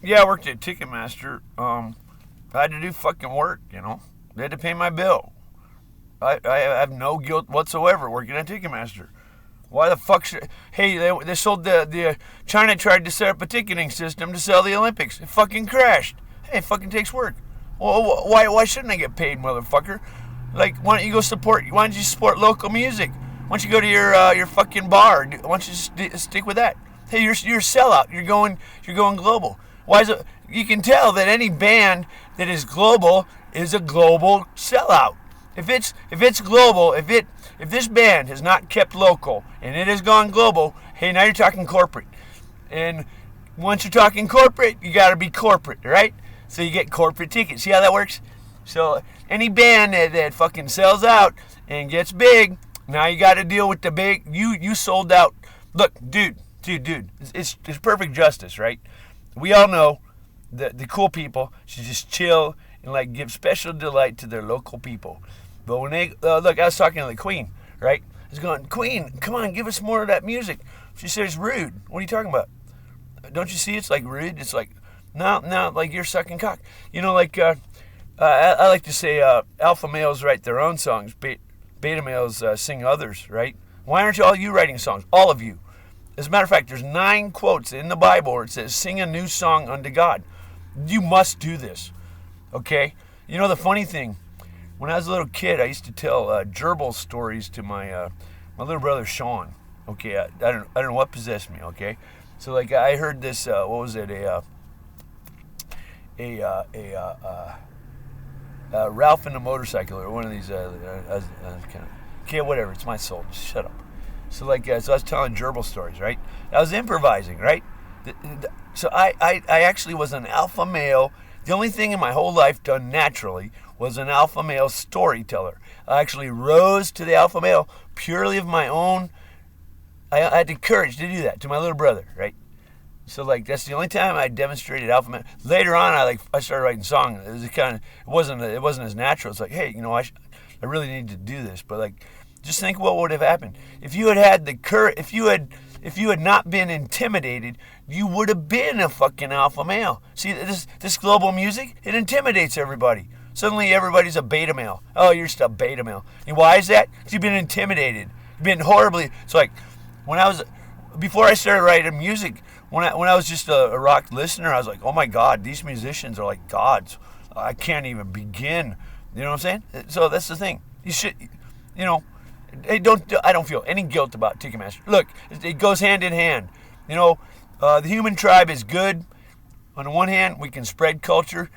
Yeah, I worked at Ticketmaster. I had to do fucking work, you know. They had to pay my bill. I have no guilt whatsoever working at Ticketmaster. Why the fuck should... Hey, they sold the... China tried to set up a ticketing system to sell the Olympics. It fucking crashed. Hey, it fucking takes work. Well, why shouldn't I get paid, motherfucker? Like, why don't you go support... Why don't you support local music? Why don't you go to your fucking bar? Why don't you stick with that? Hey, you're a sellout. You're going global. Why is it? You can tell that any band that is global is a global sellout. If it's global, if this band has not kept local and it has gone global, hey, now you're talking corporate. And once you're talking corporate, you got to be corporate, right? So you get corporate tickets. See how that works? So any band that fucking sells out and gets big, now you got to deal with the big. You sold out. Look, dude. It's perfect justice, right? We all know that the cool people should just chill and like give special delight to their local people. But when they look, I was talking to the Queen, right? I was going, Queen, come on, give us more of that music. She says, rude. What are you talking about? Don't you see? It's like rude. It's like no, like you're sucking cock. You know, like I like to say, alpha males write their own songs, beta males sing others, right? Why aren't all you writing songs? All of you. As a matter of fact, there's 9 quotes in the Bible where it says, sing a new song unto God. You must do this, okay? You know the funny thing, when I was a little kid, I used to tell gerbil stories to my little brother Sean. Okay, I don't know what possessed me. Okay, so like I heard this. What was it? Ralph and the Motorcycle, or one of these. Okay, whatever. It's my soul. Just shut up. So like, so I was telling gerbil stories, right? I was improvising, right? So I actually was an alpha male. The only thing in my whole life done naturally was an alpha male storyteller. I actually rose to the alpha male purely of my own. I had the courage to do that to my little brother, right? So like that's the only time I demonstrated alpha male. Later on, I started writing songs. It was it wasn't as natural. It's like, hey, you know, I really need to do this, but like, just think what would have happened if you had the courage. If you had not been intimidated, you would have been a fucking alpha male. See, this global music, it intimidates everybody. Suddenly everybody's a beta male. Oh, you're just a beta male. And why is that? Because you've been intimidated. You've been horribly... It's like, before I started writing music, when I was just a rock listener, I was like, oh my God, these musicians are like gods. I can't even begin. You know what I'm saying? So that's the thing. You should, you know... I don't feel any guilt about Ticketmaster. Look, it goes hand in hand. You know, the human tribe is good. On the one hand, we can spread culture,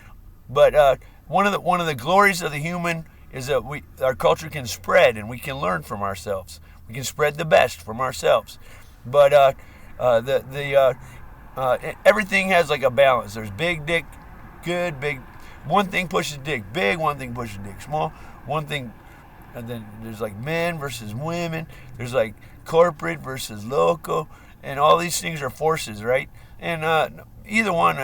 but one of the glories of the human is that our culture can spread and we can learn from ourselves. We can spread the best from ourselves. But everything has like a balance. There's big dick, good, big. One thing pushes dick big, one thing pushes dick small, one thing. And then there's like men versus women. There's like corporate versus local, and all these things are forces, right? And either one,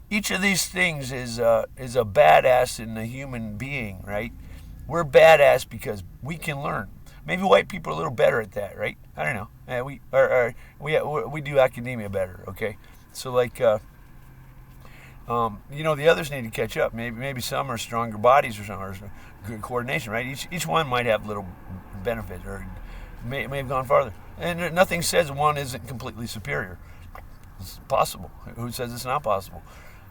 each of these things is a badass in the human being, right? We're badass because we can learn. Maybe white people are a little better at that, right? I don't know. We do academia better, okay? So like. You know, the others need to catch up. Maybe some are stronger bodies or some are good coordination, right? Each one might have little benefit or may have gone farther. And nothing says one isn't completely superior. It's possible. Who says it's not possible?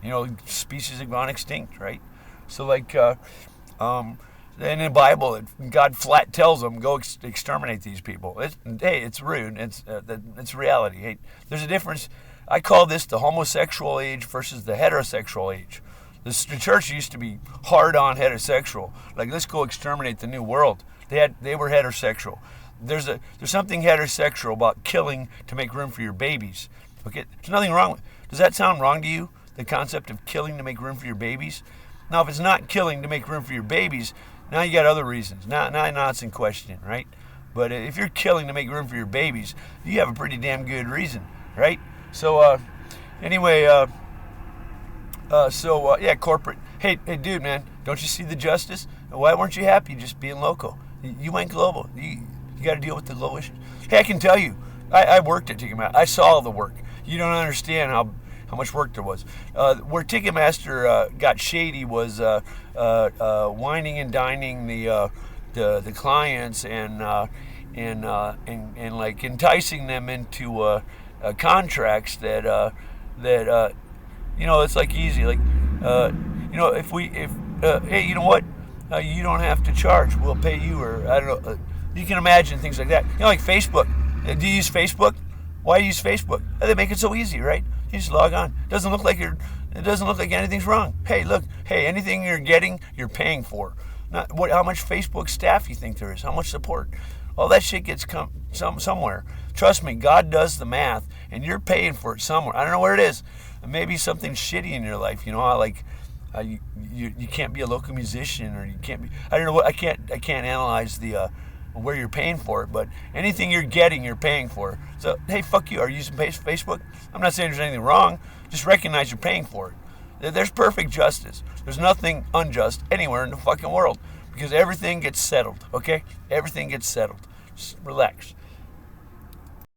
You know, species have gone extinct, right? So like, in the Bible, God flat tells them, go exterminate these people. It's rude. It's reality. Hey, there's a difference. I call this the homosexual age versus the heterosexual age. The church used to be hard on heterosexual. Like, let's go exterminate the new world. They were heterosexual. There's something heterosexual about killing to make room for your babies. Okay, there's nothing wrong. Does that sound wrong to you? The concept of killing to make room for your babies? Now, if it's not killing to make room for your babies, now you got other reasons. Now it's in question, right? But if you're killing to make room for your babies, you have a pretty damn good reason, right? So, anyway, yeah, corporate. Hey, dude, man, don't you see the justice? Why weren't you happy just being local? You went global. You got to deal with the global issues. Hey, I can tell you, I worked at Ticketmaster. I saw the work. You don't understand how much work there was. Where Ticketmaster got shady was whining and dining the clients and like enticing them into contracts that it's like easy, like if hey, you know what, you don't have to charge, we'll pay you, or I don't know, you can imagine things like that. Like Facebook. Do you use Facebook? Why use Facebook? They make it so easy, right? You just log on. It doesn't look like anything's wrong. Hey, look, anything you're getting, you're paying for. Not how much Facebook staff you think there is, how much support. All that shit gets somewhere. Trust me, God does the math, and you're paying for it somewhere. I don't know where it is. Maybe something shitty in your life. You can't be a local musician, or you can't be. I don't know what. I can't analyze the where you're paying for it, but anything you're getting, you're paying for. So hey, fuck you. Are you using Facebook? I'm not saying there's anything wrong. Just recognize you're paying for it. There's perfect justice. There's nothing unjust anywhere in the fucking world, because everything gets settled. Okay, everything gets settled. Just relax.